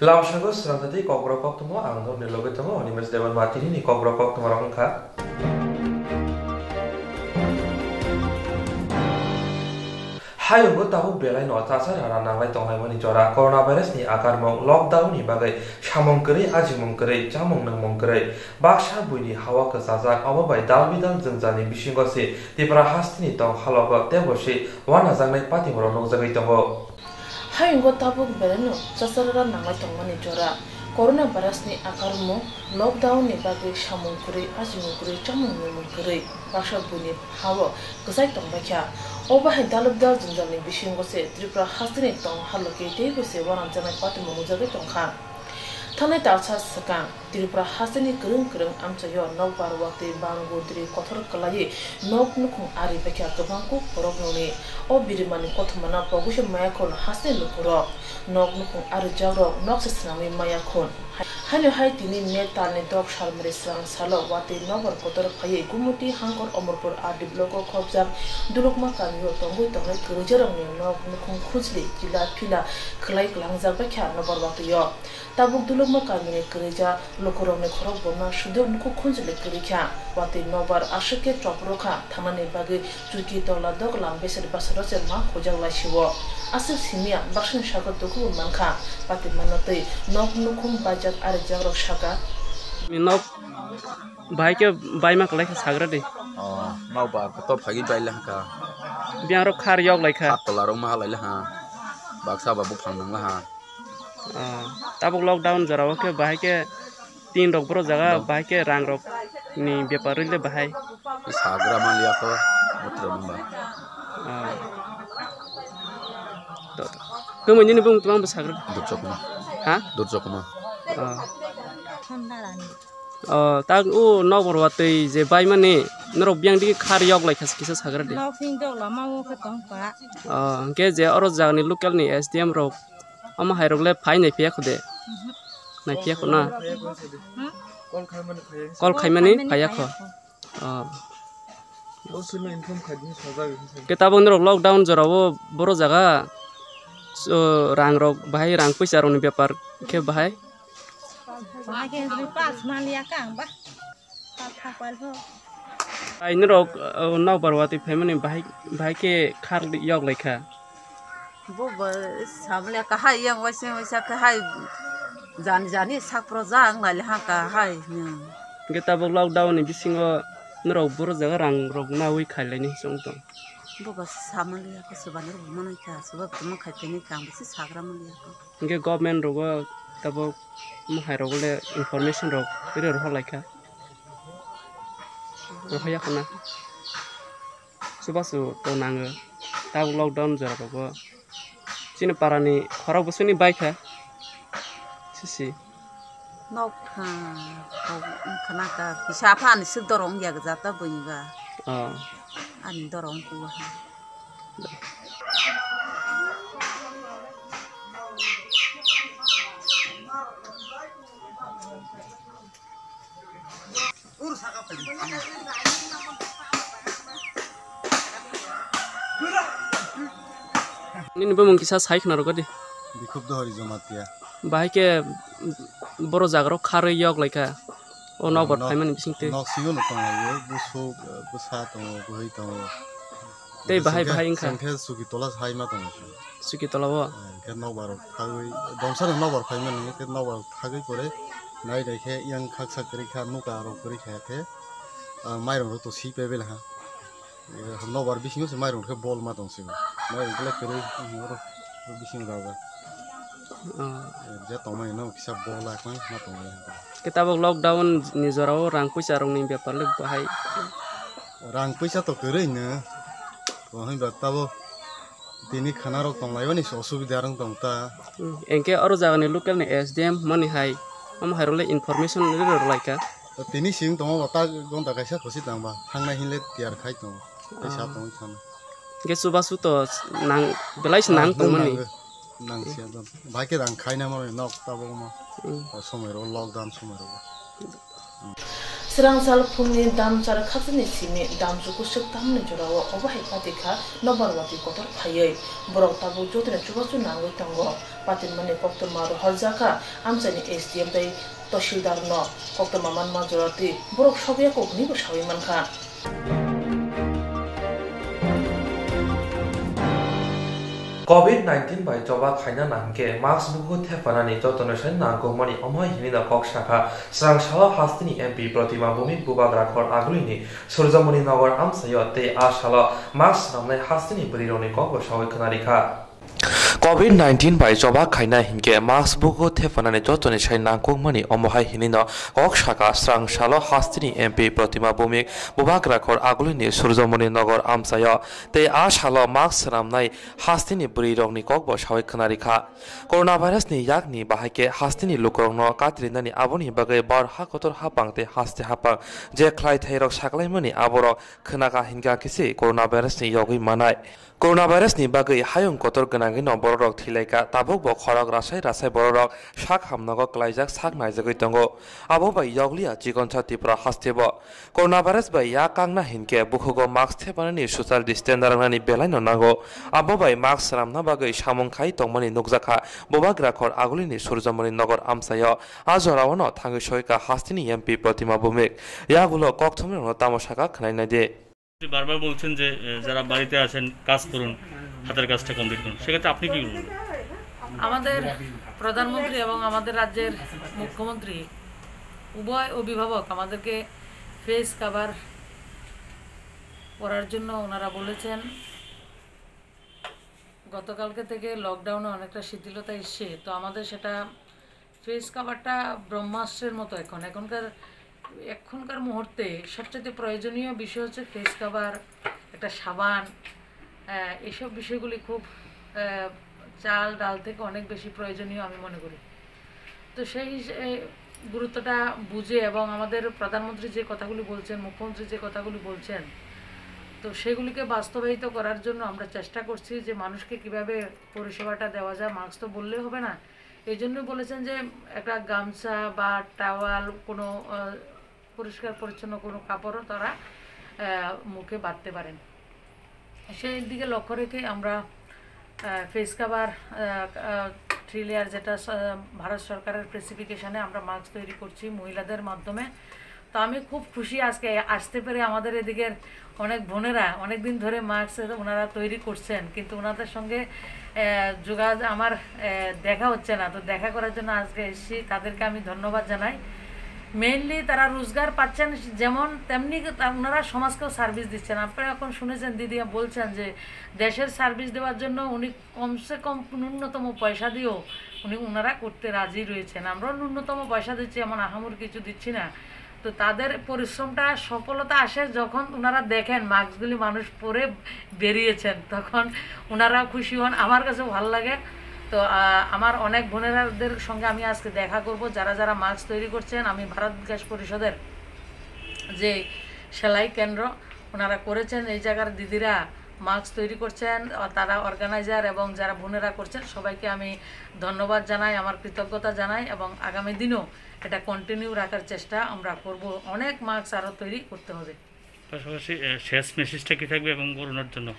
Langsung Swrangchati Kokborok Koktwma ang nilogo tamo Universitas Dewan Mati ni Kokborok Koktwma rongka. Hayo go tahu belai no tasar hara nanglai tonglai mani jora coronavirus ni akar mong lockdown ni bagai shamong keri ajimong keri jamong nangmong keri baksa buini hawa kesazak awa bai dal bidal jengjani bisingo si tipra hastini tong halogo tebosi wana jangnai pati moro nongjagai tongo. Hayo go tabu belai no tasar hara nanglai tongmani jora coronavirus ni akar mong lockdown ni bagai shamong keri ajimong keri jamong nangmong keri baksa buini hawa kesai tongbakya Obahay dalabdal junjani bishingo se Tripura hastini tong haloke tebe se waran janai pati mongjagai tongkha. Thanai dalsa sakang Tripura hastini kereng amchayo nokbar wakti bango diri kothor kalai nok nukung ari bakya kabangku borok noni o birimani kothmana pogushe mayakon hastini lukuro nok nukung ari jawro nok sesnami mayakon. Hanyo hai tini metal ni dok shalmari sang salo wati nokbar kotor phaye gumuti hangkor omorpur adi blogo khobjak dulukma kamyo tongui tongai kerjarang ni nok nukung khujli jila pila khlai klangjak bakya nokbar wakti yo. Tabuk dulukma kamyo ni kerja lokorong ni khorok bona shudo nuku khujli kerikya wati nokbar ashike choproka thamani bagi chuki tola dok lambeser basaro se ma khojak laisiwo. Asif simia bakshin shagat tuku mankha pati manatei nok nukung bajak ari jagrok shaka nok bai ke bai ma kalai sagra de mau ba ko to phagi bai la ka biang ro khar yok lai kha tola ro ma lai la ha baksa babu phang nang la ha tabuk lockdown jaraw ke bai ke tin rok bro jaga bai ke rang rok ni byapari le bai sagra ma liya ko mutro ma kemudian ni bung tuang besagra durjokma ha durjokma tak nok borwatei je bai mane norok biang di khar yok lai khas kisa sagra de nok sing dok lama ngo khatong pa ke je oro jagni local ni SDM rok ama hairok le phai nei pia khode nai pia khona kol khaimani phaya kho ke tabong norok lockdown jorawo boro jaga rang rok bahai rang puisa rong ni byapar ke bahai Bahagian pas malia kang bah, apa pun. Ini rok nak berwati family bahai ke khar yok lekha. Bu samlia kahai yang wasa kahai jani sak projang ngali ha kahai. Kita bog lockdown ni bisingo norok boro jaga rang rok nawi khailai ni songtong. Bu samlia ko subanir mana ka subab tuma khaite ni kang bisi sagra malia ko. Ke government rogo tabo mahai rogole information rok ire ro laika rohaya khana subasu to nang ta lockdown jara rogo sini parani khara busuni baika sisi Nok khana ka bisa phan sik dorong ya jata buiga ani dorong ku Ini bemung kisah saik naruh kadi. Dikub do hari jamatia. Bahai ke boro jagro khare yok laika. O nok bor phaiman bisingte. Nok singo no tong lai busu busa tong buhai tong. Tei bahai ingkha. Sangkhe suki tola hai ma tong. Suki tolawo. Ke nok bar khagai domsa nok bar phaiman ni ke nok bar khagai kore nai dai khe yang khaksa kri kha nuka ro kri kha the mairong ro to si pebel ha. Nok bar bisingo se mairong ke bol ma tong si. Nai gele kre ro bising raga. Jatuh main no kisah bola kan matong. Kita bog lockdown ni jorao rang puisa rong ni byapar le bahai. Rang puisa to kere ne. Wahai batabo tini khana rok tong lai bani osubidha rang tong ta. Engke oro jaga ni local ni SDM mani hai. Am hairole information le ro laika. Tini sing tong bata gong ta kaisa khosi tang ba. Hangnai hinle tiar khai tong. Kaisa tong khana. Ke subasu to nang belai nang tong mani. Nang sia dam. Bai ke rang khai na mo nok ta bo ma. Somero lockdown somero. Swrangchati phumni damchar khatni simi damjuku sektamni jorao obahai patika nobarwati kotor phayai borok tabu jotre chubachu nangoi tango patin mane Koktwma ro haljaka amchani SDM dai তহসিলদার ন Koktwma manma jorati borok sobiya kokni bo sawi mankha COVID-19 bai joba khaina nangke mask buku thefanani jotonosai nangkukmani omoi hinina kok shakha Swrangchati hastini MP Koktwma bumik bubagrakhor aglini Surjamuni Nagar amsayo te ashala mask namnai hastini brironi kok bo sawi khnarikha COVID-19 bai joba khaina hinke mask buku thefanani jotoni sai nangkukmani omohai hinina kok shakha Swrangchati hastini MP Koktwma bumik bubagrakhor aglini Surjamuni Nagar amsayo te ashala mask namnai hastini brirokni kok bo sawi khnarikha coronavirus ni yakni bahake hastini lukrokno katrinani aboni bagai bar ha kotor ha pangte haste ha pang je khlai thairok saklaimani aborok khnaka hinga kisi coronavirus ni yogui manai coronavirus ni bagai hayung kotor ganagi no borok thilaika tabuk bo khorok rasai borok sak hamnago klaijak sak naijagoi tongo abo bai yoglia Swrangchati pra hastebo coronavirus bai ya kangna hinke bukhugo mask thepanani social distance rangnani belai no nago abo bai mask ramna bagai samung khai tongmani nukjaka bubagrakhor agulini Surjamuni Nagar amsayo ajoraono thangi soika hastini MP Koktwma bumik yagulo Koktwma tamoshaka khnainai de বারবার বলছেন যে যারা বাড়িতে আছেন কাজ করুন হাতের কাজটা কমপ্লিট করুন সেক্ষেত্রে আপনি কি বলবেন আমাদের প্রধানমন্ত্রী এবং আমাদের রাজ্যের মুখ্যমন্ত্রী উভয় অভিভাবক আমাদেরকে ফেস কভার পরার জন্য ওনারা বলেছেন গতকালকে থেকে লকডাউনে অনেকটা শিথিলতা এসছে তো আমাদের সেটা ফেস কভারটা ব্রহ্মাস্ত্রের মতো এখনকার মুহূর্তে সবচেয়ে প্রয়োজনীয় বিষয় হচ্ছে ফেস কভার একটা সাবান এইসব বিষয়গুলি খুব চাল ডাল থেকে অনেক বেশি প্রয়োজনীয় আমি মনে করি তো সেই গুরুত্বটা বুঝে এবং আমাদের প্রধানমন্ত্রী যে কথাগুলি বলছেন মুখ্যমন্ত্রী যে কথাগুলি বলছেন তো সেগুলিকে বাস্তবায়িত করার জন্য আমরা চেষ্টা করছি যে মানুষকে কিভাবে পরিষেবাটা দেওয়া যায় মাস্ক তো বললে হবে না এই জন্য বলেছেন যে একটা গামছা বা টাওয়াল কোনো পরিষ্কার পরিচ্ছন্ন কোনো কাপড়ও তারা মুখে বাঁধতে পারেন সেই দিকে লক্ষ্য রেখে আমরা ফেস কভার 3 লেয়ার যেটা ভারত সরকারের স্পেসিফিকেশনে আমরা মাস্ক তৈরি করছি মহিলাদের মাধ্যমে তো আমি খুব খুশি আজকে আসতে পেরে আমাদের এদিকের অনেক বোনেরা অনেক দিন ধরে মাস্ক ওনারা তৈরি করছেন কিন্তু ওনাদের সঙ্গে যোগাযোগ আমার দেখা হচ্ছে না তো দেখা করার জন্য আজকে এসেছি তাদেরকে আমি ধন্যবাদ জানাই মেইনলি তারা রোজগার পাচ্ছেন যেমন তেমনি ওনারা সমাজকেও সার্ভিস দিচ্ছেন আপনারা এখন শুনেছেন দিদি বলছেন যে দেশের সার্ভিস দেওয়ার জন্য উনি কমসে কম ন্যূনতম পয়সা দিয়েও ওনারা করতে রাজি রয়েছেন আমরাও ন্যূনতম পয়সা দিচ্ছি এমন আহামরি কিছু দিচ্ছি না তো তাদের পরিশ্রমটা সফলতা আসে যখন ওনারা দেখেন মাস্কগুলি মানুষ পরে বেরিয়েছেন তখন ওনারাও খুশি হন আমার কাছেও ভালো লাগে তো আমার অনেক বোনেরাদের সঙ্গে আমি আজকে দেখা করব যারা যারা মাস্ক তৈরি করছেন আমি ভারত বিকাশ পরিষদের যে সেলাই কেন্দ্র ওনারা করেছেন এই জায়গার দিদিরা মাস্ক তৈরি করছেন তারা অর্গানাইজার এবং যারা বোনেরা করছেন সবাইকে আমি ধন্যবাদ জানাই আমার কৃতজ্ঞতা জানাই এবং আগামী দিনও এটা কন্টিনিউ রাখার চেষ্টা আমরা করব অনেক মাস্ক আরও তৈরি করতে হবে পাশাপাশি শেষ মেসেজটা কি থাকবে এবং করোনার জন্য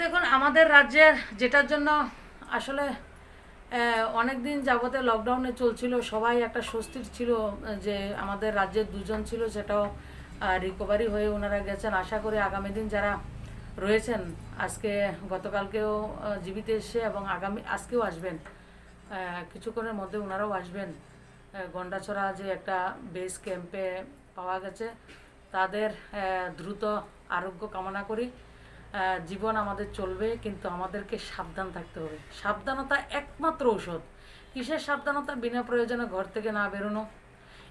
দেখুন আমাদের রাজ্যের যেটার জন্য আসলে অনেক দিন যাবতে লকডাউনে চলছিল সবাই একটা স্বস্তির ছিল যে আমাদের রাজ্যের দুজন ছিল সেটাও রিকভারি হয়ে ওনারা গেছেন আশা করি আগামী দিন যারা রয়েছেন আজকে গতকালকেও জীবিত এসে এবং আজকেও আসবেন কিছুক্ষণের মধ্যে ওনারাও আসবেন গন্ডাছড়া যে একটা বেস ক্যাম্পে পাওয়া গেছে তাদের দ্রুত আরোগ্য কামনা করি জীবন আমাদের চলবে কিন্তু আমাদেরকে সাবধান থাকতে হবে সাবধানতা একমাত্র ঔষধ কিসের সাবধানতা বিনা প্রয়োজনে ঘর থেকে না বেরোনো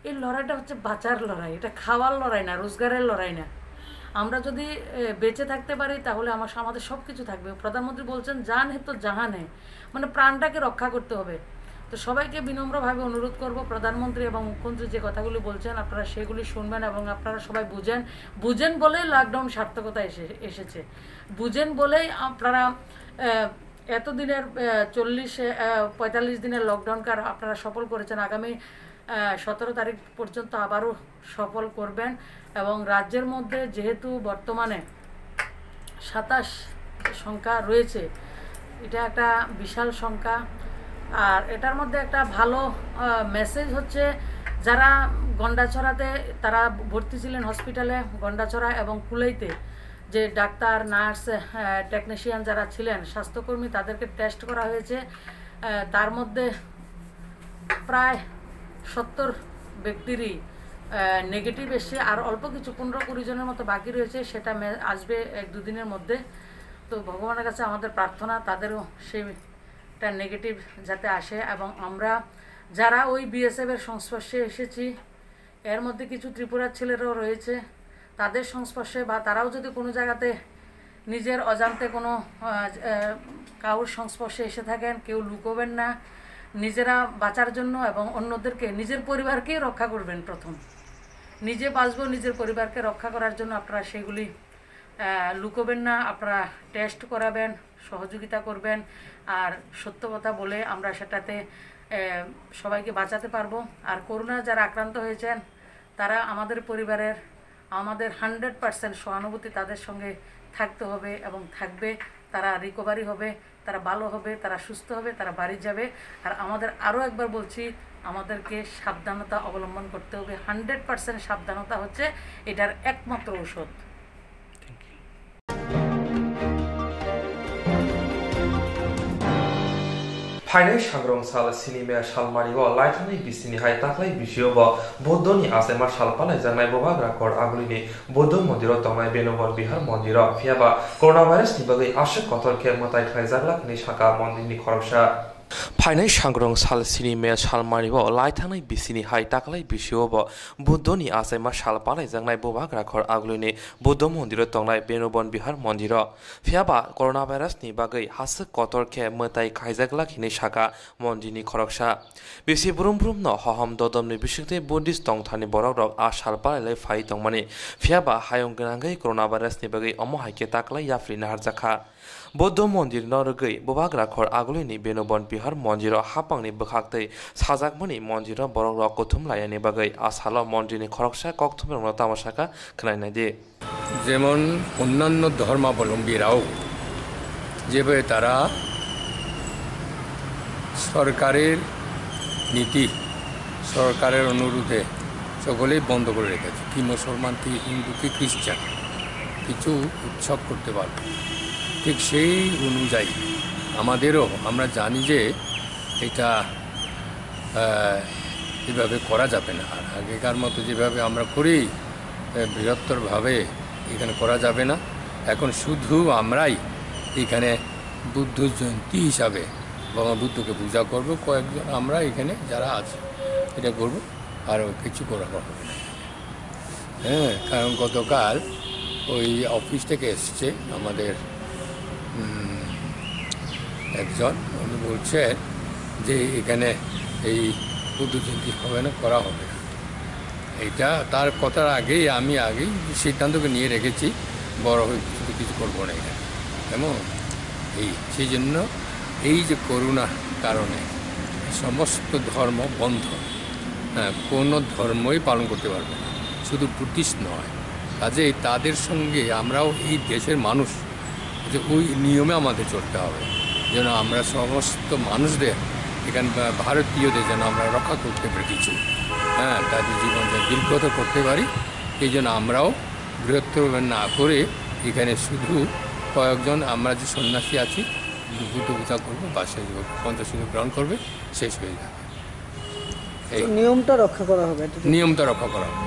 এই লড়াইটা হচ্ছে বাঁচার লড়াই এটা খাওয়ার লড়াই না রোজগারের লড়াই না আমরা যদি বেঁচে থাকতে পারি তাহলে আমাদের সব কিছু থাকবে প্রধানমন্ত্রী বলছেন জান হে তো জাহান হে মানে প্রাণটাকে রক্ষা করতে হবে তো সবাইকে বিনম্রভাবে অনুরোধ করব প্রধানমন্ত্রী এবং মুখ্যমন্ত্রী যে কথাগুলি বলছেন আপনারা সেগুলি শুনবেন এবং আপনারা সবাই বুঝেন বলেই লকডাউন সার্থকতা এসেছে বুঝেন বলেই আপনারা এতদিনের 45 দিনের লকডাউনকে আপনারা সফল করেছেন আগামী 17 তারিখ পর্যন্ত আবারও সফল করবেন এবং রাজ্যের মধ্যে যেহেতু বর্তমানে 27 সংখ্যা রয়েছে, এটা একটা বিশাল সংখ্যা। আর এটার মধ্যে একটা ভালো মেসেজ হচ্ছে, যারা গন্ডাছড়াতে তারা ভর্তি ছিলেন হসপিটালে গন্ডাছড়া এবং কুলাইতে, যে ডাক্তার, নার্স, টেকনিশিয়ান যারা ছিলেন, স্বাস্থ্যকর্মী, তাদেরকে টেস্ট করা হয়েছে। তার মধ্যে প্রায় 70 ব্যক্তিরই নেগেটিভ এসছে, আর অল্প কিছু 15-20 জনের মতো বাকি রয়েছে, সেটা আসবে 1-2 দিনের মধ্যে। তো ভগবানের কাছে আমাদের প্রার্থনা তাদেরও সেইটা নেগেটিভ যাতে আসে, এবং আমরা যারা ওই বিএসএফের সংস্পর্শে এসেছি, এর মধ্যে কিছু ত্রিপুরার ছেলেরাও রয়েছে, তাদের সংস্পর্শে বা তারাও যদি কোনো জায়গাতে নিজের অজান্তে কোনো কারোর সংস্পর্শে এসে থাকেন, কেউ লুকোবেন না, নিজেরা বাঁচার জন্য এবং অন্যদেরকে, নিজের পরিবারকেই রক্ষা করবেন। প্রথম নিজে বাঁচবো, নিজের পরিবারকে রক্ষা করার জন্য আপনারা সেগুলি লুকোবেন না, আপনারা টেস্ট করাবেন, সহযোগিতা করবেন, আর সত্য কথা বলে আমরা সেটাতে সবাইকে বাঁচাতে পারবো। আর করোনা যারা আক্রান্ত হয়েছেন, তারা আমাদের পরিবারের, আমাদের 100% সহানুভূতি তাদের সঙ্গে থাকতে হবে এবং থাকবে। তারা রিকভারি হবে, তারা ভালো হবে, তারা সুস্থ হবে, তারা বাড়ি যাবে। আর আমাদের আরও একবার বলছি, আমাদেরকে সাবধানতা অবলম্বন করতে হবে। 100% সাবধানতা হচ্ছে এটার একমাত্র ঔষধ। ফাইনাল সাংগ্রং সাল সিনেমা সালমারিও লাইথানি বিসিনি হাই তাকলাই বিশিয়ব বৌদ্ধনি আसेमा সালপালাই জানাই ববাগ রাখর আগুলিনি বৌদ্ধ মন্দির তংনাই বেনবর বিহার মন্দির ফিয়াবা করোনা ভাইরাসনি বাগৈ আশক কতর কে মতাই খাইজাগলাকনি শাখা মন্দিরনি খরকসা ফাইনাল সাংগ্রং সাল সিনেমা সালমারিও লাইথানি বিসিনি হাই তাকলাই বিশিয়ব বৌদ্ধনি আसेमा সালপালাই জানাই ববাগ রাখর আগুলিনি বৌদ্ধ মন্দির তংনাই বেনবন বিহার মন্দির ফিয়াবা করোনা ভাইরাসনি বাগৈ আশক কতর কে মতাই খাইজাগলাকনি শাখা মন্দিরনি খরকসা বেশি ব্রুম ব্রুম ন হহম দদমনি বিশেষতে বুদ্ধিস্ট তংথানি বরক রক আ সালপালাই ফাই তংমানি ফিয়াবা হায়ং গনাঙ্গৈ করোনা ভাইরাসনি বাগৈ অমো হাইকে তাকলাই ইয়াফ্রি নাহারজাখা বৌদ্ধ মন্দির নরগৈ ববাগ রাখর আগুলিনি বেনবন বিহার মন্দির হাপাংনি বখাকতৈ সাজাকমনি মন্দির বরক রক কথুম লায়ানি বাগৈ আসাল মন্দিরনি খরকসা কক্তমের তামাশাকা খনাইনাই দে যেমন অন্যান্য ধর্মাবলম্বীরাও যেভাবে তারা সরকারের নীতি, সরকারের অনুরোধে সকলেই বন্ধ করে রেখেছে, কি মুসলমান, কি হিন্দু, কি খ্রিস্টান কিছু উৎসব করতে পারবে। ঠিক সেই অনুযায়ী আমাদেরও, আমরা জানি যে এটা এভাবে করা যাবে না। আর আগেকার মতো যেভাবে আমরা করি বৃহত্তরভাবে এখানে করা যাবে না। এখন শুধু আমরাই এখানে বুদ্ধ জয়ন্তী হিসাবে ভগবান বুদ্ধকে পূজা করব, কয়েকজন আমরা এখানে যারা আছে এটা করব, আর কিছু করা হবে না। হ্যাঁ, কারণ গতকাল ওই অফিস থেকে এসছে আমাদের একজন, উনি বলছেন যে এখানে এই বুদ্ধ জয়ন্তী হবে না, করা হবে না। এইটা তার কথার আগেই আমি সিদ্ধান্তকে নিয়ে রেখেছি, বড় হয়ে কিছু করবো না এখানে। এমন সেই জন্য এই যে করোনার কারণে সমস্ত ধর্ম বন্ধ, হ্যাঁ, কোনো ধর্মই পালন করতে পারবে না, শুধু বুদ্ধিস্ট নয়। কাজেই তাদের সঙ্গে আমরাও এই দেশের মানুষ যে ওই নিয়মে আমাদের চলতে হবে, যেন আমরা সমস্ত মানুষদের এখানে ভারতীয়দের যেন আমরা রক্ষা করতে পারি কিছু, হ্যাঁ, তাদের জীবনটা দীর্ঘত করতে পারি। এই জন্য আমরাও বৃহত্তর না করে এখানে শুধু কয়েকজন আমরা যে সন্ন্যাসী আছি বুদ্ধ পূজা করবো, বাসায় পঞ্চশীল গ্রহণ করবে, শেষ হয়ে যাবে। এই নিয়মটা রক্ষা করা হবে, নিয়মটা রক্ষা করা হবে,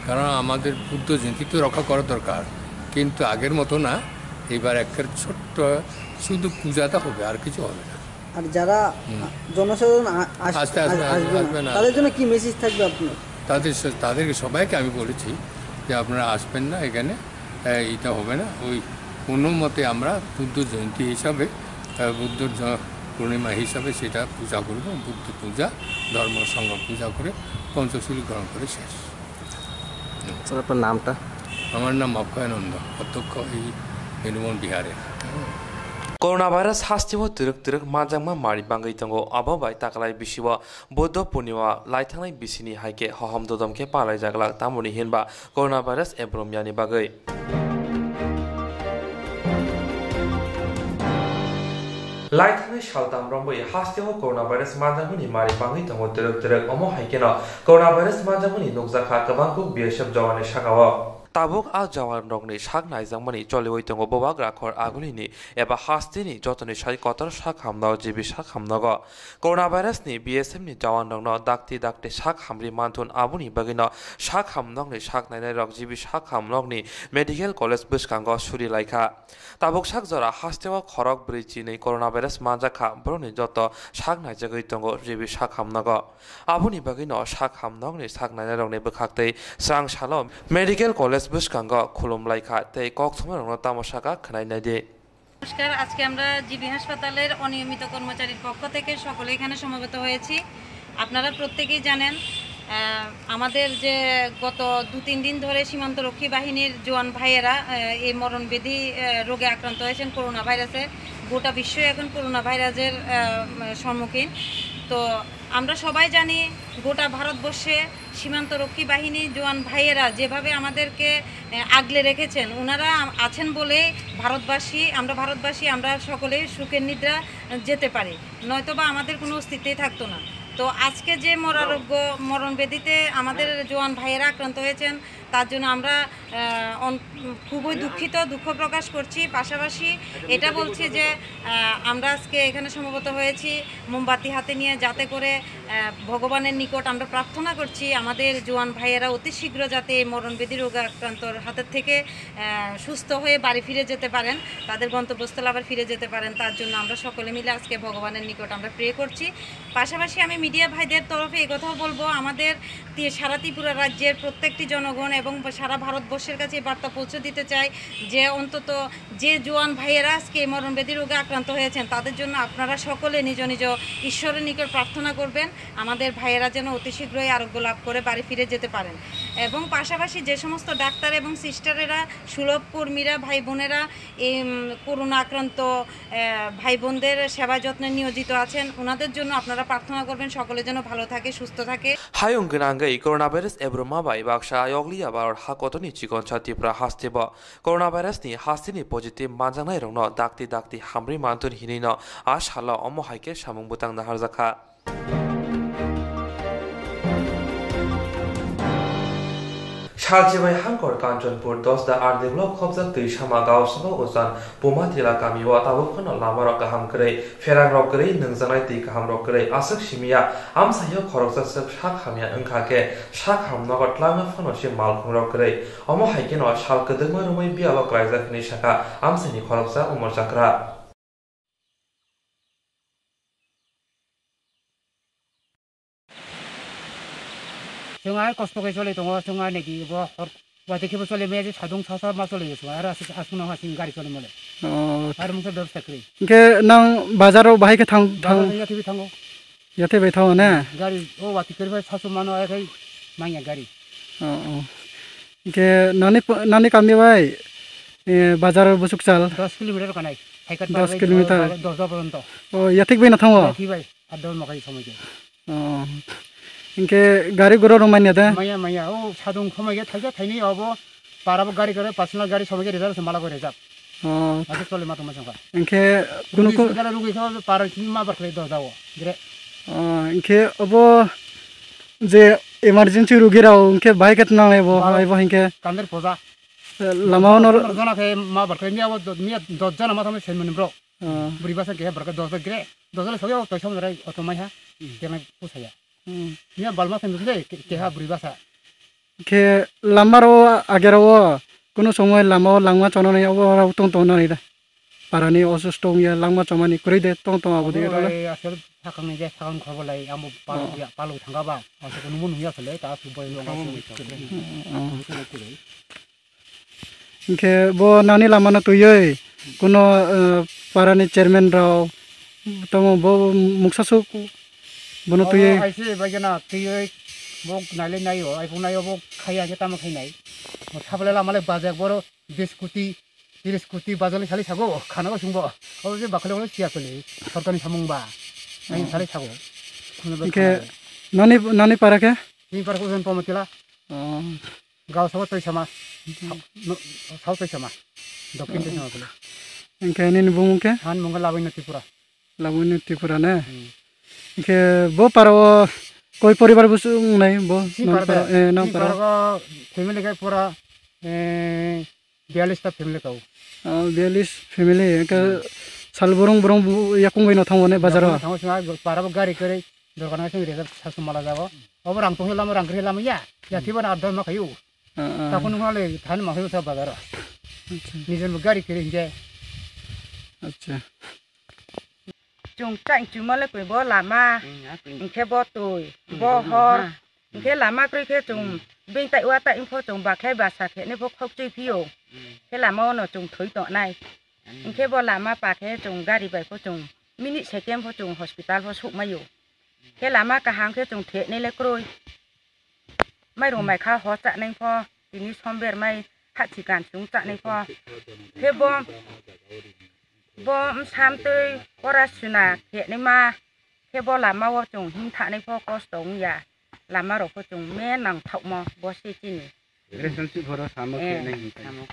কারণ আমাদের বুদ্ধ জয়ন্তী তো রক্ষা করা দরকার, কিন্তু আগের মতো না। এবার একটা ছোট্ট শুধু পূজাটা হবে, আর কিছু হবে না। আর যারা জনসাধারণ আসবে না, তাদের জন্য কি মেসেজ থাকবে আপনার? তাদেরকে সবাইকে আমি বলেছি যে আপনারা আসবেন না এখানে, এটা হবে না। ওই কোনো মতে আমরা বুদ্ধ জয়ন্তী হিসাবে, বুদ্ধ পূর্ণিমা হিসাবে সেটা পূজা করব, বুদ্ধ পূজা, ধর্ম সংঘ পূজা করে পঞ্চশীল গ্রহণ করে শেষ। আপনার নামটা? আমার নাম অক্ষয়ানন্দ, অধ্যক্ষ এই বেনুবন বিহারের। Coronavirus hastiwo turuk majangma mari bangai tango ababai takalai bisiwa bodo puniwa laithanai bisini haike hohom dodomke palai jagla tamoni hinba coronavirus ebromyani bagai laithanai shaltam rombai hastiwo coronavirus majangmuni mari bangai tango turuk omo haikena coronavirus majangmuni nokjakha kabangku bishop jawani shagawa Tabuk a jawan rongni shak naijangmani choliwoi tongo bobak rakhor agulini eba hastini jotoni shai kotor shak hamnago jibi shak hamnago coronavirus ni BSM ni jawan rongno dakti shak hamri manthun abuni bagino shak hamnogni shak nainai rok jibi shak hamnogni medical college buskango suri laika tabuk shak jora hastewa khorok brichi ni coronavirus manjakha broni joto shak naijagoi tongo jibi shak hamnago abuni bagino shak hamnogni shak nainai rokni bukhaktei Swrangchati medical college buskango khulum laika tei Koktwma rongno tamoshaka khnai naide নমস্কার আজকে আমরা GB হাসপাতালের অনিয়মিত কর্মচারীর পক্ষ থেকে সকলে এখানে সমবেত হয়েছি আপনারা প্রত্যেকেই জানেন আমাদের যে গত 2-3 দিন ধরে সীমান্তরক্ষী বাহিনীর জওয়ান ভাইয়েরা এই মরণবেধি রোগে আক্রান্ত হয়েছেন করোনা ভাইরাসে গোটা বিশ্ব এখন করোনা ভাইরাসের সম্মুখীন তো আমরা সবাই জানি গোটা ভারতবর্ষে সীমান্তরক্ষী বাহিনী জওয়ান ভাইয়েরা যেভাবে আমাদেরকে আগলে রেখেছেন ওনারা আছেন বলে ভারতবাসী আমরা সকলেই সুখের নিদ্রা যেতে পারি নয়তোবা আমাদের কোনো অস্তিত্বই থাকতো না তো আজকে যে মরণবেদিতে আমাদের জওয়ান ভাইয়েরা আক্রান্ত হয়েছেন তার জন্য আমরা খুবই দুঃখ প্রকাশ করছি পাশাপাশি এটা বলছি যে আমরা আজকে এখানে সমবেত হয়েছি মোমবাতি হাতে নিয়ে যাতে করে ভগবানের নিকট আমরা প্রার্থনা করছি আমাদের জওয়ান ভাইয়েরা অতি শীঘ্র যাতে এই মরণবেদি রোগে আক্রান্তর হাতের থেকে সুস্থ হয়ে বাড়ি ফিরে যেতে পারেন তাদের গন্তব্যস্থলে আবার ফিরে যেতে পারেন তার জন্য আমরা সকলে মিলে আজকে ভগবানের নিকট আমরা প্রে করছি পাশাপাশি আমি মিডিয়া ভাইদের তরফে এই কথাও বলবো আমাদের সারা ত্রিপুরা রাজ্যের প্রত্যেকটি জনগণ এবং সারা ভারতবর্ষের কাছে বার্তা পৌঁছে দিতে চাই যে অন্তত যে জওয়ান ভাইয়েরা আজকে মরণবেদি রোগে আক্রান্ত হয়েছেন তাদের জন্য আপনারা সকলে নিজ নিজ ঈশ্বরের নিকট প্রার্থনা করবেন আমাদের ভাইয়েরা যেন অতি শীঘ্রই আরোগ্য লাভ করে বাড়ি ফিরে যেতে পারেন এবং পাশাপাশি যে সমস্ত ডাক্তার এবং সিস্টারেরা সুলভ কর্মীরা ভাই বোনেরা এই করোনা আক্রান্ত ভাই বোনদের সেবা যত্নে নিয়োজিত আছেন ওনাদের জন্য আপনারা প্রার্থনা করবেন সকলে যেন ভালো থাকে সুস্থ থাকে হায়ং গনাঙ্গাই coronavirus ebromaba baksa yoglia baror hakotoni Swrangchati pra hasteba coronavirus ni hastini positive manjangnai rongno dakti hamri mantun hinino ashala omo haike samung butang na harjaka Shaljibai Hankor Kanchanpur 10 da ar develop khobjak tui sama gaw sabo ojan poma tila kamiwa tabu khono lamaro kaham krei ferang rok krei nungjanai tui kaham rok krei asuk simia amsayo khoroksa sab shak hamya engkhake shak hamnogo tlanga phono se malkhung rok krei omo haikeno shal kedengma rumai bialo klaijak ni shaka amsani khoroksa umor chakra जोंहा खस्थ'यै सोलि दङ जोंहा नेगि बादिखिबो सोलि मेजे सादुं सासा मा सोलि आरो आसुना हासिं गारि सोलि मले आरो मोनसे बेबस्था करि इनके नों बाजाराव बाहायके थाङो याते बाय थाङो ना गारि ओ बातिकरिबाय सासु मानो आखै माइया गारि इनके नानि कामिबाय बाजार बुसुक चाल 10 किलोमिटार कानाय 10 किलोमिटार 10 पर्यन्त ओ यातिक बाय ना थाङो यातिबाय आदर मखाय समयके इनके गाड़ी गुरो रोमानिया था माया ओ सादुं खमायगे थाइगा थाइनि अबो पाराबो गाड़ी करे पर्सनल गाड़ी सबके रिजर्व से माला करे जाब आके चले मातो मसंगा इनके कुनु को गाला रुगै थाव पारा कि मा बारखै द दाव ग्रे इनके अबो जे इमरजेंसी रुगिराव इनके बाइक केतना लेबो आइबो इनके कांदर पोजा लामाव न जना के मा बारखै मियाबो मिया 10 जना माथामे सेनमनि ब्रो बुरिबासा के बारखै 10 ग्रे 10 सबै तो समराय अटमाइहा केना पोसाया Nia balma sambil keha beribasa. Ke lamaro agerawo kuno somoi lamao langma chono ni awo tong na ni da. Parani osus tong ya langma chomani kuride tong abu de ro. Asal sakang ni je sakang khobolai amu palu thanga ba. Asal kuno mun ya sele ta su boy longa su. Ke bo nani lamana tuyoi kuno parani chairman rao tomo bo muksasu Bono tuye aise bagena tuye bok nale nayo ai pung nayo bok khaya ke tam khai nai mo thabale la male bajak boro biskuti Iris kuti bazali sali sago khana ko sungbo o je bakhale ko sia kole sarkani samungba ai sali sago ke nani para ke ni para ko sen pamatila gaw sago toi sama sau toi sama dokin toi sama kole ke ni bung ke han mongga labin Tripura ne ke bo paro koi poribar busung nai bo na para family ka pura 42 family kau 42 family ke sal borong yakung bai no thangone bazar thang singa para gari kare dorkan sing reza sasu mala jago ob rang tong lam rang kre lam ya thiban ardon ma khayu takun ngale than ma khayu sa bazar nijen gari kare je acha chung chang chu ma le kwe bo lama ke bo tui bo hor ke lama kre ke chung bên tại qua tại info trồng bạc hay bà sạc hệ nên vô khóc chơi phiêu cái làm món nó trồng thối tọ này cái bo làm mà bạc hay trồng gari bài phô trồng mini sẽ kem phô trồng hospital phô sụp mai cái làm mà cả hàng cái trồng thiệt nên lấy cối mai rồi mày khá khó chặn nên phô thì ní xong bề mai hạt chỉ cản chúng chặn nên phô cái bom sam tươi có ra suna thiệt nên mà cái bo làm mà vô trồng hình thạ nên phô có sống ya làm mà rồi có trồng mẹ nàng thọ mà bó xí chi nè relationship phô sama cái này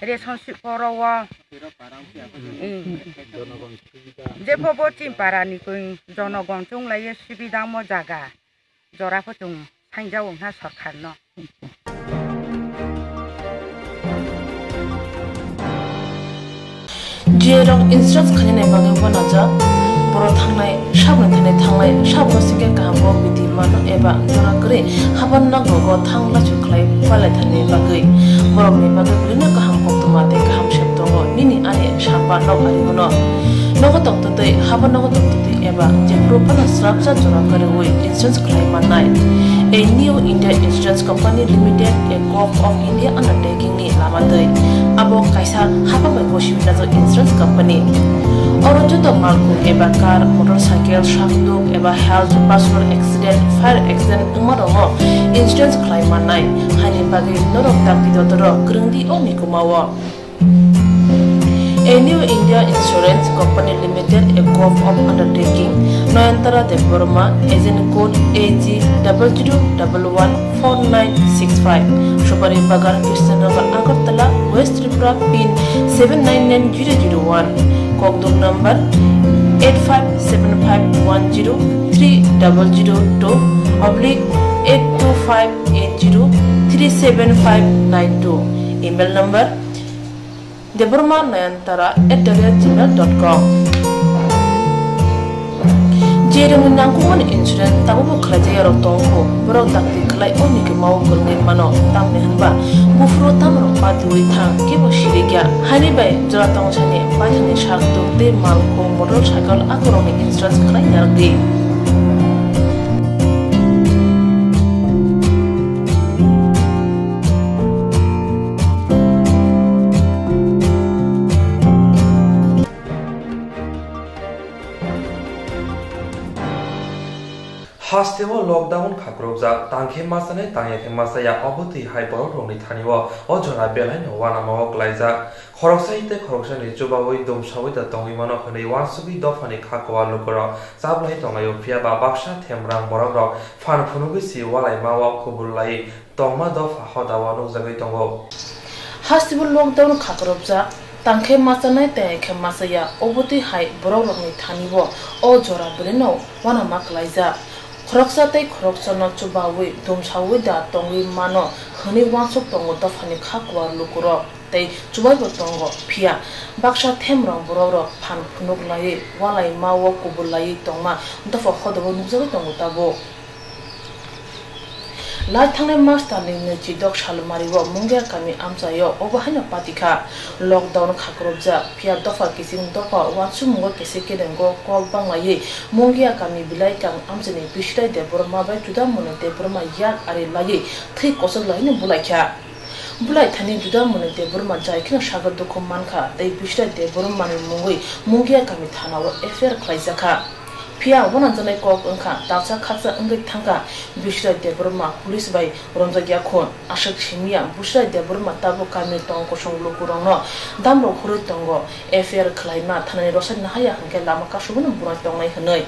relationship phô rồi जे बबो चिम पारानि कोइ जनगण chung लायो सुबिदा म जागा जराफो chung साइजाव हा सरखार न जेरं instruct खाने बागै बनाजा बर' थांनाय साबनो सिगे गाहामबो बिदि मान एबा जरा करे हाबान नांगौ थांला सुख्लाय फालाय थाने बागै बर'नि बागै बिनो गाहाम कक्तमा दे गाहाम सेब दङ निनि आने साबा नगारिगोन नगो तक्तदै हाबान नगो तक्तदै एबा जेफ्रो फाना स्राबजा जरा करे वे इंस्ट्रक्ट खालाय माननाय A new India Insurance Company Limited, a Corp of India undertaking ni lamadai. Abo kaisa haba bai bosibina jo insurance company. Oro joto malku eba car, motorcycle, shafduk eba health, personal accident, fire accident umarongo insurance claim manai. Hani bagi norok takti dotoro grungdi omi kumawa. A new India Insurance Company Limited, a Corp of undertaking. Noyantara de Burma, agent code AG00114965. Shubari Bagar, Krishnagar, Agartala, West Tripura, PIN 799001. Kokborok number 8575103000/82580375592. Email number deburmanayantara@gmail.com. Jereng nangkungan insurance tabu kerja rotongko berok takti kelai oni ke mau kernet mano tamne hanba bufro tamro patui thang ke bosirigya hani bai joratong chane patani shakto te malko motorcycle akoroni insurance kelai yardi. Hastewo lockdown khakrobja tangkhe masane tangye masaya obuti hyper rongni thaniwo ojora belai no wana mawo klaija khoroksaite khoroksani chubawoi domsawoi da tongi mano khani wansubi dofani khakwa lokoro sablai tongayo phia ba baksha themrang borogro fan phunubi si walai mawo kubulai tongma dofa hodawa no jagai tongo Hastewo lockdown khakrobja tangkhe masane tangkhe masaya obuti hai borogni thaniwo ojora belai wana maklaija Khoroksatei khoroksana chubawi domsawi da tongi mano hani wansuk tongo dafani khakwa lukuro tei chubai bo tongo phia baksha themrang bororo phan phunuk lai walai mawo kubulai tongma dafa khodobo nujagi tongo tabo Lai thangnai master ni chidok shalmariwo mungya kami amsayo obahana patika lockdown khakrobja phia dofa kising dofa wansu mungo keseke dengo kol banglai mungya kami bilai kang amjene bishrai de burma bai juda mone de burma yak are lai thai kosol lai ne bulaikha bulai thani juda mone de burma jai kina sagar dokuman kha dei bishrai de burma ni mungoi mungya kami thanawo affair khlaijaka Pia wana janai kok engka dapsa khaksa engai thangka Bushra Deborma police by Romjagya khon ashak simia Bushra Deborma tabo kami tong ko songlo kurangno damro khuroi tongo affair khlaima thanani rosan nahaya hangke lama kasubun bura tongnai hanoi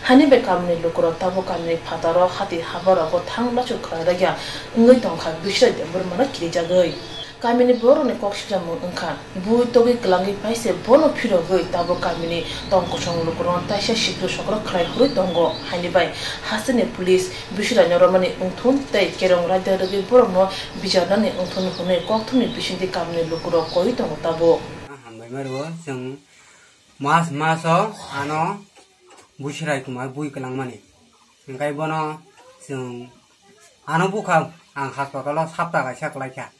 hani be kamni lokoro tabo kami phataro hati habara ko thangla chu khragya engai tongkha Bushra Deborma na kirijagoi Kamini boro ne kokshija mo engka bui togi klangi paise bono phiro goi tabo kamini tongko songlo kuron taisha shikro shokro khlai hroi tongo hani bai hasene police bishra nyoromani ungthun tai kerong radya ragi boro no bijana ne ungthun hune kokthuni bishindi kamni lokuro koi tongo tabo hambai marwo jeng maso ano bushrai kumar bui klangmani engkai bono jeng ano bukha ang hospital sapta ga saklaikha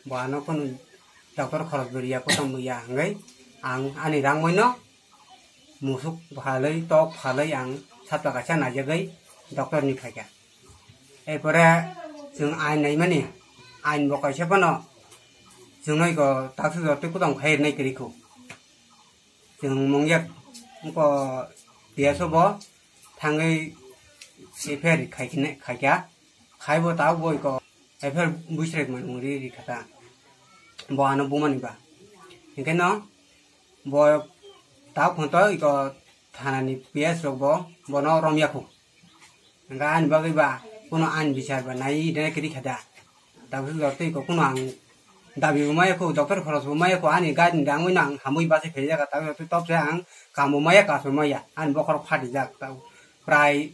Bano pun dokter kalau beria potong ya ngai ang ani rang moino musuk bhalai tok bhalai ang sabta kaca naja gai dokter ni kaya pore jeng ain nai mani ain bokai siapa no jeng nai ko taksu dokter potong khair nai keriku jeng mongyak ko biasa bo thangai sefer kaya khai bo tau boy ko efer busrek man muri kata bo ano bumani ba ingke no bo tau phonto iko thanani ps rok bo no romya khu nga an ba ba kuno an bichar ba nai de kri khada tau su dorte ko kuno ang dabi umaya khu doktor khoros umaya ko ani ga dang wi nang hamui ba se pheja ka tau tu top se ang kam umaya ka somaya an bo khor phati jak tau prai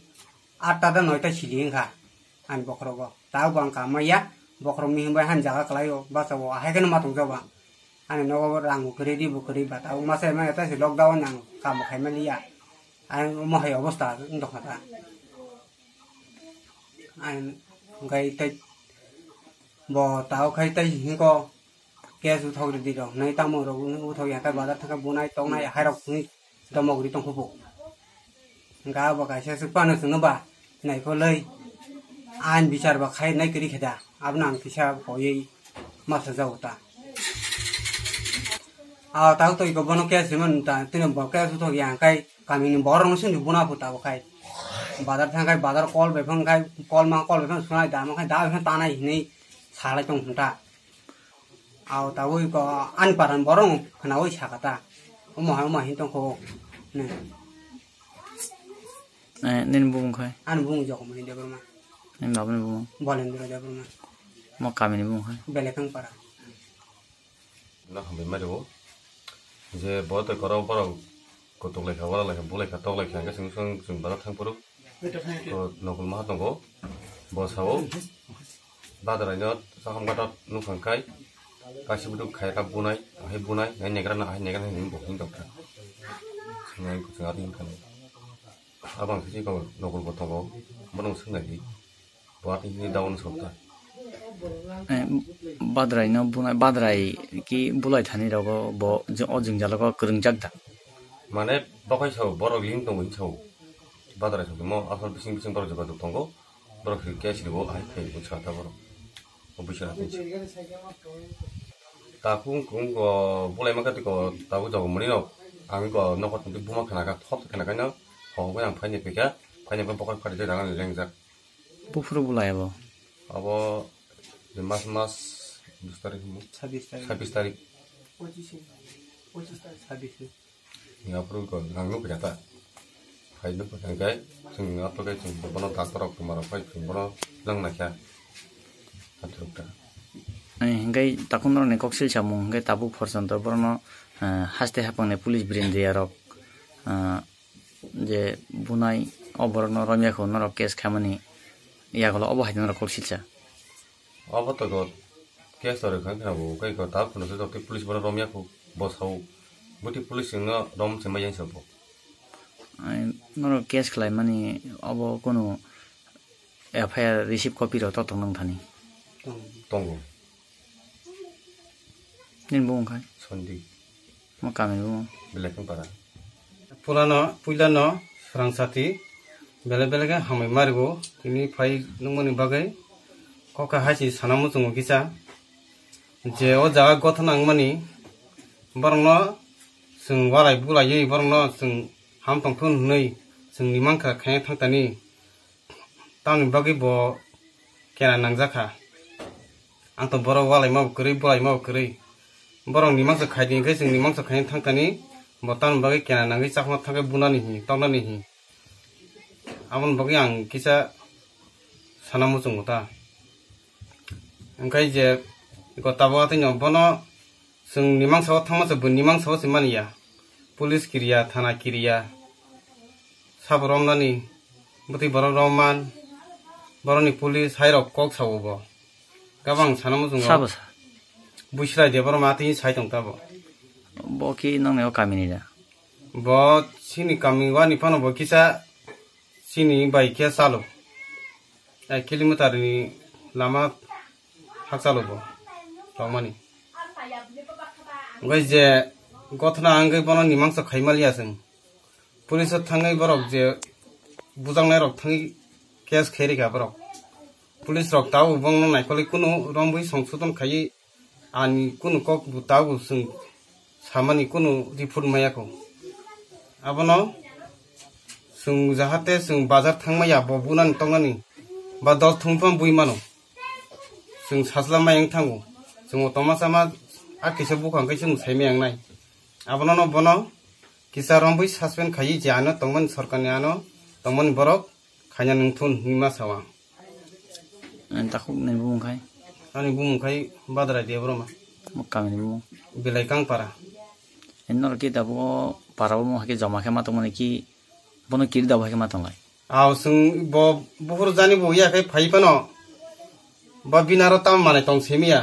8ta da 9ta chiling kha an bo khor go tau bang kamaya bokrom mi ba han jaga klayo ba sa wa ha ken ma tung ba ani no rang ukri di bukri ba tau ma se ma ta si lockdown nang kam khai ma liya an mo hai obostha ndok hata an gai tai bo tau khai tai hi ko ke su thog di ro nai ta mo ro u thog ya ka ba da thaka bunai tong nai hai rok ni da mo gri tong khu bu nga ba ka se su pa na su no ba nai ko lei an bichar ba khai nai kri khada abnang kisa hoyi masa jauta a tau to ko bono ke siman ta tin bo ka su to yang kai kami ni borong sin buna puta kai badar thang kai badar call be phang kai call ma sunai da ma kai da phang ta nai ni sala tong hunta a tau ko an paran borong khana oi chakata ma hin tong ko ne nen bung khai an bung jok ma hin de ma nen babne bung bolen de de ma mo kamini bung khai belekang para na hambe mario je bote korau parang ko toklai kha wala lekha bulai kha toklai kha ga sung bara thang puru ko nokul ma tongo bo sao badara nyot saham gata nu khangkai kasih butuh khai ka bunai ngai negra ni bo hin dokter ngai ko ngari kan abang sih ko nokul bo tongo monong sungai buat ini daun sobta badrai no bunai badrai ki bulai thani rogo bo ojing jalago kurung jagda mane bakai sau borok ling tong win sau badrai sau mo asal bising borok jaga tongo borok ke sirigo ai kai ko chata borok obisha tin ta kung ko bulai maka ko ta ko jago muni no ami ko no ko tin buma khana ka thop khana ka no ho ko yang phane pe ka phane ko bakai phade jangan lengjak bufru bulai bo abo mas 26 tarik 26 tarik 26 ni apro ko ngangno pejata hai no patang kai sing apro kai sing bono doctor ok mara pai sing bono lang na kya atrukta ngai takunro ne koksil chamung ngai tabu forsan to borno haste hapang ne police brinde yarok je bunai oborno romya ko noro case khamani ya golo obo haidin ro koksilcha abo to go case ro kan na bo kai ko ta kuno so police bono romya ko bos hau buti police nga rom chema yang sabo noro case khlai mani obo kono FIR receive copy ro to tong nang thani tongo nin bung khai sondi mo kamen bung belakang para पुलानो Swrangchati bele ga hamai margo tini phai nungmani bagai koka hasi sanamu tungu kisa je o jaga gothana ngmani barno sung warai bulai borno sung ham tong thun nei जोंनि मांखा खाय थांतानि तावनि बागै बो केना नांजाखा आंथ' बर' वालाय मावकरै बलाय मावकरै बर' निमांसा खायदिनिखाय जोंनि मांसा खाय थांतानि बो तावनि बागै केना नाङै चाखमा थाखाय बुनानि हि तावनानि हि आबन बागै आं किसा साना मोजां मता ओंखाय जे गताबो आतैनो बनो जों निमांसाव थांमासो बो निमांसाव से मानिया पुलिस किरिया थाना किरिया साबरमनानि बुति बर रमान बरनि पुलिस हाइरक कक सावबो गाबां साना मोजां साबस बुइस्राय दे बर मातैनि साइ दंताबो बकि नंनायाव कामिनि दा बो सिनि कामि वानि फानो बो किसा सिनि बाइकिया चालु 1 किलोमिटारनि लामा हाक चालु बो रावमानि ओमफ्राय जे गथना आंगै बनो निमांसा खायमालिया जों पुलिस थाङै बरक जे बुजांनाय रक थाङै केस खेरिगा बरक पुलिस रक ताव बंग नायखलै कुनु रंबुइ संशोधन खायै आनि कुनु कक बुताव जों सामानि कुनु रिपर्ट मायाखौ आबनो जों जाहाथे जों बाजार थांमाया बबुनानि तंनानि बा 10 थुंफां बुइमानो जों सासला मायं थांगो जों तमासामा आकिसे बुखांखै जों साइमायंनाय आबनो बनो किसा रंबुइ सस्पेंड खायै जानो तंमन सरकारनि आनो तंमन बरक खायना नंथुन निमा सावा ताखौ नै बुंखाय आनि बुंखाय बादरा दे ब्रमा कामिनि बुं बिलाइ कां पारा एनर के दाबो पाराबो म हाके जमा खेमा त मने कि बनो किर दाबो हाके मातंलाय आव जों बो बुहुर जानि बयाखै फाइबानो बा बिनारो ताम माने तं सेमिया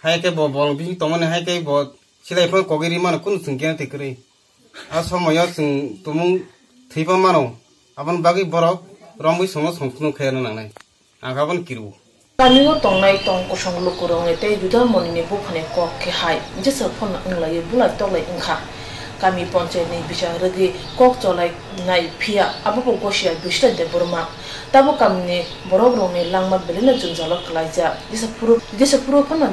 हायके बो बल बि तमने हायके बो सिलाइफोर कगेरि माने कुन संगिया तेकरै आ समय जों तुमुं थैबा मानो आबन बागै बरक रंबुइ संनो संथुनो खायनो नांनाय आं गाबन किरु कामिङाव तंनाय तं कसं लुकुरं एते जुदा मनिनि बुफाने कक के हाय जेसो फन अंलाय बुलाय तलाय ओंखा कामी पञ्चायतनि बिचारगि कक चलाय नाय फिया आबो गसिया बिस्ताय दे बरमा ताबो कामनि बरक रंनि लांमा बेलेना जुंजाल खलायजा जेसो पुरो फन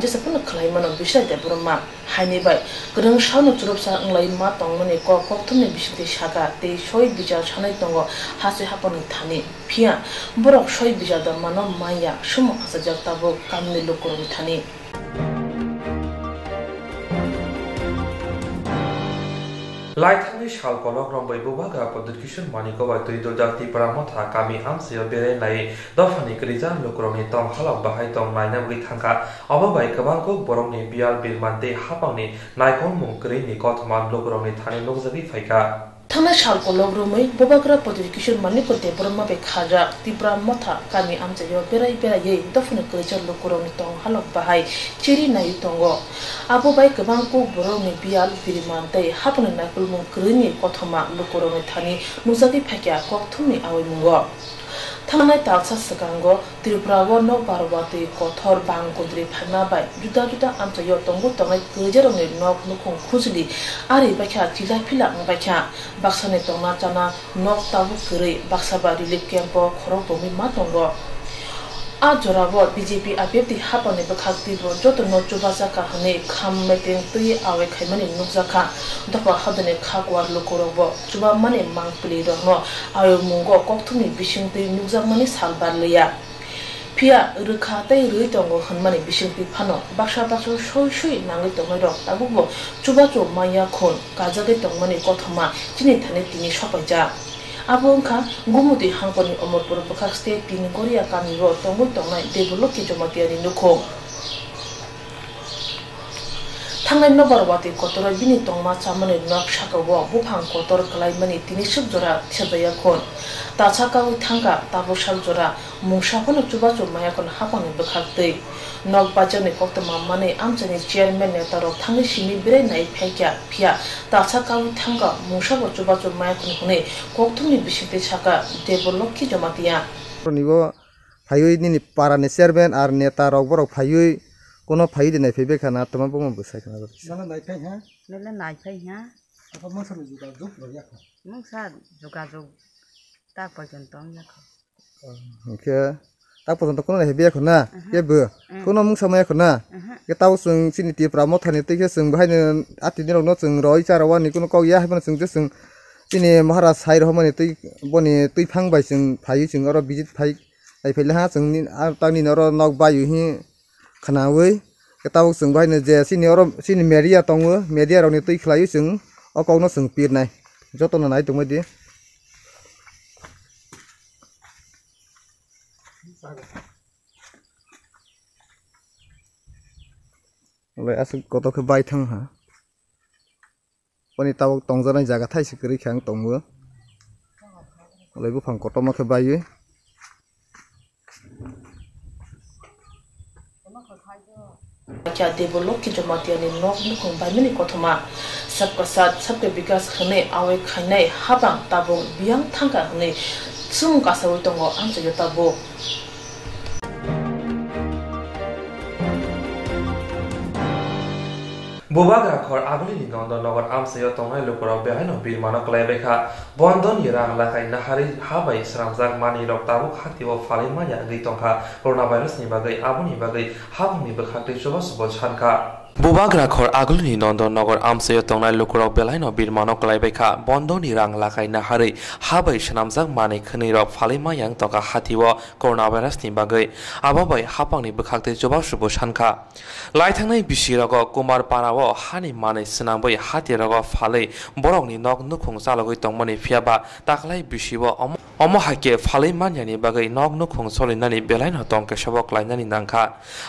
खलाय मानो बिस्ताय दे बरमा हायनि बाय गरं सानो चुरपसा अंलाय मा तंमनि कक कक्थुमनि बिसिते सागा ते सय बिचार सानाय तंगो हासे हापनि थानि फिया बरक सय बिचार द मानो माया सुम आसा जगताबो कामनि लोकरनि थानि लाइथांनि साल कलक रंबै बुबागा पदकिशन मानिको बातुइ दोजाति परामथा कामी आमसियो बेरे नाय दफानि क्रिजा लुक्रंनि तम हलक बाहाय तम नायना बै थांका अबबाय गोबांखौ बरंनि बियाल बिरमानते हापांनि नायखौ मुंक्रिनि कथमान लुक्रंनि थानि लुगजबि फाइका थाना साल कलक रुमै बुबाग्रा पदकिशन मानिको ते बरमा बे खाजा तिब्रा मथा कामी आमसियो बेराय दफानि क्रिजा लुक्रंनि तम हलक बाहाय चिरि नाय तंगो आबोबाय गोबांखौ बरंनि बियाल बिरमानते हापांनि नायखौ मुंक्रिनि कथमा लुक्रंनि थानि नुजाति फाइका कक्थुमनि आवै मुंगो थांनाय तालसा सगांगो त्रिपुराव न बारवाति कथर बांगुद्रि फानाबाय जुदा जुदा आमचायो तंगु तंगाय गजेरंनि नक नुखुं खुजलि आरि बाख्या चिला फिला बाख्या बाक्सानि तंना जाना नक ताबु गरै बाक्साबा रिलिफ केम्प खरं बमि मा तंगो आ जोराबो बीजेपी आपेपति हापाने बखाक्ति रो जत न चुबासा का हने खाम मेटें तुई आवे खाइमानि नुकजाखा दफा हदने खाकवार लोकरबो चुबा माने मांगपलि रंग आयो मुंगो कक्थुनि बिसिंति नुकजामानि सालबार लैया फिया रखातै रुइ तंगो हनमानि बिसिंति फानो बाक्सा सय नांगै तंगै रं ताबुबो चुबाचो माया खोन काजागे तंगमानि कथमा चिनि थाने तिनि सपाइजा आबोंखा गुमुदि हांपनि अमरपुर बखास्ते तिन कोरिया कामिरो तंगु तंनाय डेभलप के जमातियानि नुखो थांनाय नबारवाति कतर बिनि तंमा चामने नक साकाव बुफां कतर खलायमानि तिनि सुबजरा थिसदया खोन तासाकाव थांगा ताबो सालजरा मुंसाफन चुबाचो मायाकन हापानि बखाक्तै नक बाजने कोक्तमा माने आमचनि चेयरमैन नेतारो थांनि सिनि बिराय नाय फाइका फिया तासाकाव थांगा मुंसाबो चुबाचो मायाकन हुने कोक्तुमनि बिसिते साका डेभलप के जमातिया निगो फायुइ नि पारानि चेयरमैन आर नेता रक बरक फायुइ कोनो फाइ दिनै फैबे खाना तमा बम बसाय खाना नला नायफाय हा apa masa juga jog ya masa juga jog tak पर्यन्त याखो ओके tak पर्यन्त कोनो हेबे खना के बो कोनो मुं समय खना के ताव जों सिनिति प्रामथानि तैखे जों बाहायनो आति दिनाव न जों रय चारावा नि कोनो कौ या हाबन जों sini Maharaj sai romani tui boni tui phang bai sing phayu sing oro visit phai ai phai ha sing ni tangni oro nok bayu hi khanawi ketau sing bai ne je sini media tongo media roni tui khlayu sing o kongno sing pir nai joto na nai tungmai di Oleh asuk koto ke bai thang ha Poni tau tongjanai jaga thaisi kri khang tongmo Oleh bufang Koktwma ke bai क्या develop की जमातिया ने knock नुखों बाइमनी कोक्तwma सबका साथ सबके विकास खने आवे खाने हाबां ताबो बियांग थांगा ने सुम कासाव तंगो आमसे यताबो Bubaga khor agli ni nondon nogor amsayo tongai lukoro behaino birmano klebekha bondon yirang lakai nahari habai sramjak mani rok tabuk hatiwo falai manya gei tongkha coronavirus ni bagai abuni bagai habuni bekhakte soba sobo sankha Bubagra khor agli nondon nogor amsayo tongai lukoro behaino birmano klebekha bondon yirang lakai nahari habai sramjak mani khni rok falai manya tongkha hatiwo coronavirus ni bagai ababai hapangni bekhakte soba sobo sankha Laithangnai bisirogo kumar parawo hani mane snangbai hatirogo falei borokni nok nukhung chalogoi tongmani phiaba taklai bisibo omo hake falei manyani bagai nok nukhung solinani belaino tongke sabok lainani nangkha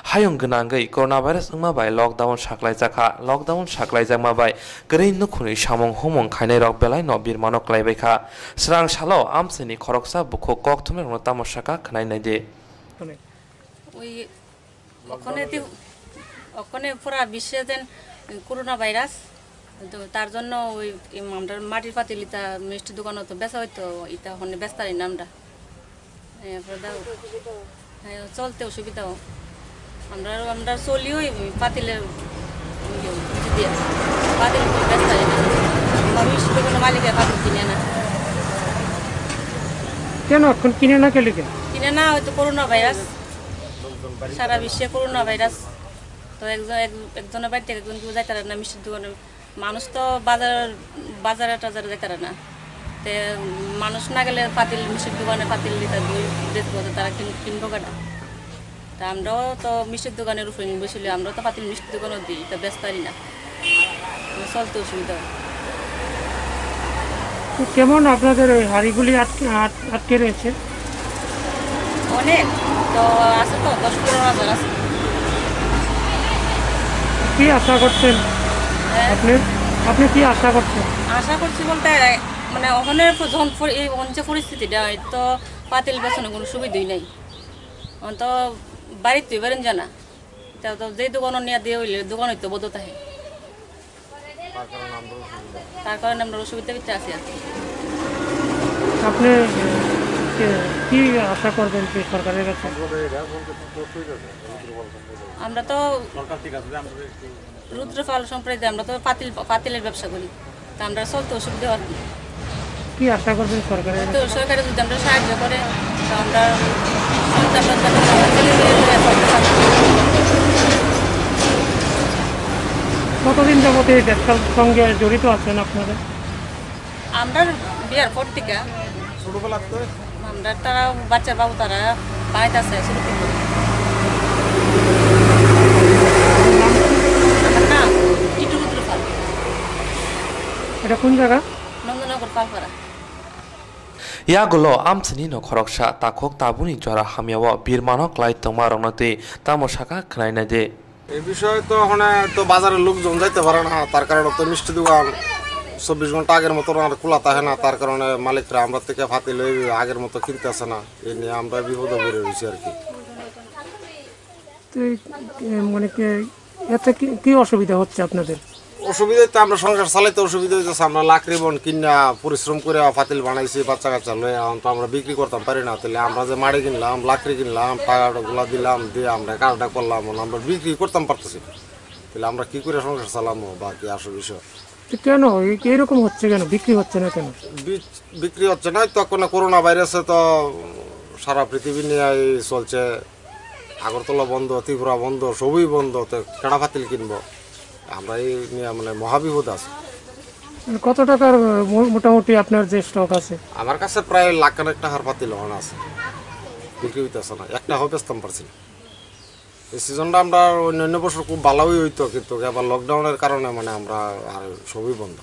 hayung gnangai coronavirus ungma bai lockdown saklai jakma bai grei nukhuni samung humung khainai rok belaino birmano klaibaikha Swrangchalo amsini khoroksa bukho Koktwma rong tamosaka khnai naide ওখানে পুরা বিশ্বে যেন corona virus তো তার জন্য ওই আমরা মাটির পাতিল ইতা মিষ্টি দোকানও তো বেচা হইতো ইতা ওখানে বেচতারি নামটা চলতে অসুবিধাও আমরা চলিও পাতিলের দিয়ে পাতিল বেচতারি না মিষ্টি দোকানের মালিকের পাতিল কিনে না কেন এখন কিনে না কিনে না হয়তো করোনা ভাইরাস সারা বিশ্বে করোনা ভাইরাস তো একজনের বাড়ি থেকে একজন কেউ যাইতে পারে না মিষ্টির দোকানে মানুষ তো বাজারে টাজারে যাইতে পারে না তে মানুষ না গেলে পাতিল মিষ্টির দোকানে পাতিল দেখবো তারা কিনবো কাটা তা আমরাও তো মিষ্টির দোকানের উপরে বসেছিল আমরাও তো পাতিল মিষ্টির দোকানও দিই তা ব্যস্ত পারি না চলতে অসুবিধা কেমন আপনাদের ওই হাড়িগুলি আটকে রয়েছে অনেক তো আছে তো 10-15,000 আছে কি আশা করছেন আপনি কি আশা করছেন আশা করছি বলতে মানে ওখানে যখন এই যে পরিস্থিতিটা তো পাতিল বেচনের কোনো সুবিধাই নাই তো বাড়িতে বেরেন জানা তো যে দোকানও নিয়ে দিয়ে হইলে দোকান হইতো বন্ধ থাকে তার কারণে আমরা অসুবিধার ভিতরে আছি আর আপনি কি আশা করবেন কি সরকারের কাছে আমরা তো রুদ্রপাল সম্প্রদায় আমরা তো পাতিলের ব্যবসা করি তা আমরা চলতে অসুবিধা হয় কি আশা করবেন সরকারের তো সরকারে যদি আমরা সাহায্য করে তো আমরা কতদিন যাবত এই ব্যবসার সঙ্গে জড়িত আছেন আপনারা আমরা বিয়ার পর থেকে আমরা তারা বাচ্চার বাবু তারা বাড়িতে আছে শুরু করবো এটা কোন জায়গা Nandangar Palpara Yagulo amsini no khoroksa takhok tabuni jora hamiawo birmano klai tongma ronate tamosaka khnaina de এই বিষয়ে তো ওখানে তো বাজারের লোকজন যাইতে পারে না তার কারণে তো মিষ্টি দোকান 24 ঘন্টা আগের মতো খোলা থাকে না তার কারণে মালিকরা আমরা থেকে ফাতি লই আগের মতো কিনতে আসে না এই নিয়ে আমরা বিপদে পড়ে রয়েছি আর কি মানে এতে কি অসুবিধা হচ্ছে আপনাদের অসুবিধা তো আমরা সংসার চালাইতে অসুবিধা হইতেছে আমরা লাকড়ি বন কিনা পরিশ্রম করে পাতিল বানাইছি বাচ্চা কাচ্চা লয়ে তো আমরা বিক্রি করতাম পারি না তাহলে আমরা যে মাড়ি কিনলাম লাকড়ি কিনলাম টাকাগুলা দিলাম দিয়ে আমরা কারটা করলাম আমরা বিক্রি করতাম পারতেছি তাহলে আমরা কি করে সংসার চালামো বা কি আসল বিষয় কেন এরকম হচ্ছে কেন বিক্রি হচ্ছে না কেন বিক্রি হচ্ছে না তো করোনা ভাইরাসে তো সারা পৃথিবী নিয়ে চলছে আগরতলা বন্ধ ত্রিপুরা বন্ধ সবই বন্ধ তো কেড়া পাতিল কিনবো আমরা এই নিয়ে মানে মহাবিপদ আছে কত টাকার মোটামুটি আপনার যে স্টক আছে? আমার কাছে প্রায় লাখ খানেক টাকার পাতিল আছে, বিক্রি হইতেছে না, একটা হবে বেচতাম পারছি না। এই সিজনটা আমরা অন্যান্য বছর খুব ভালোই হইতো, কিন্তু আবার লকডাউনের কারণে মানে আমরা আর সবই বন্ধ।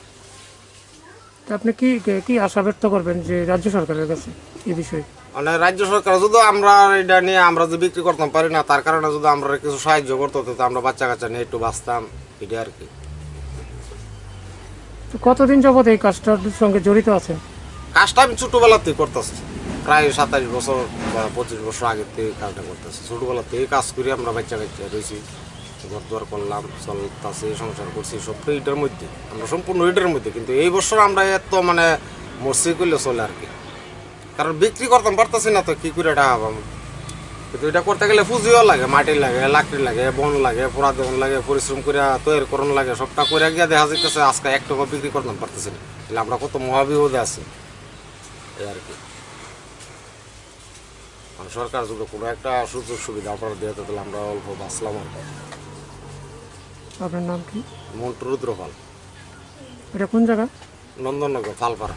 আপনি কি কি আশা ব্যক্ত করবেন যে রাজ্য সরকারের কাছে এই বিষয়ে? মানে রাজ্য সরকার যদি আমরা এটা নিয়ে আমরা যে বিক্রি করতাম পারি না, তার কারণে যদি আমরা কিছু সাহায্য করতো তো আমরা বাচ্চা কাচ্চা নিয়ে একটু বাঁচতাম, এটা আর কি। কতদিন যাবত এই কাজটার সঙ্গে জড়িত আছেন? কাজটা আমি ছোটবেলাতেই করতেছি, প্রায় 27 বছর বা 25 বছর আগের থেকে কাজটা করতেছি। ছোটবেলা থেকে কাজ করি আমরা বাচ্চা কাচ্চা রয়েছি, ঘর দুয়ার করলাম, চলতেছি, সংসার করছি, সব এটার মধ্যে আমরা সম্পূর্ণ এটার মধ্যে। কিন্তু এই বছর আমরা এত মানে মরসি করলে চলে আর কি, কারণ বিক্রি করতাম পারতেছি না তো কি করে টাকা পাবো। কিন্তু এটা করতে গেলে পুঁজিও লাগে, মাটি লাগে, লাকড়ি লাগে, বন লাগে, পোড়া দেওয়ান লাগে, পরিশ্রম করে তৈরি করণ লাগে, সবটা করে গিয়ে দেখা যাইতেছে আজকে 1 টাকা বিক্রি করতাম পারতেছি না। তাহলে আমরা কত মহাবিপদে আছি এই আর কি। সরকার যদি কোনো একটা সুযোগ সুবিধা আপনারা দিয়ে তাহলে আমরা অল্প বাঁচলাম আর কি। আপনার নাম কি? মন্টু রুদ্রপাল। এটা কোন জায়গা? নন্দননগর, পালপাড়া।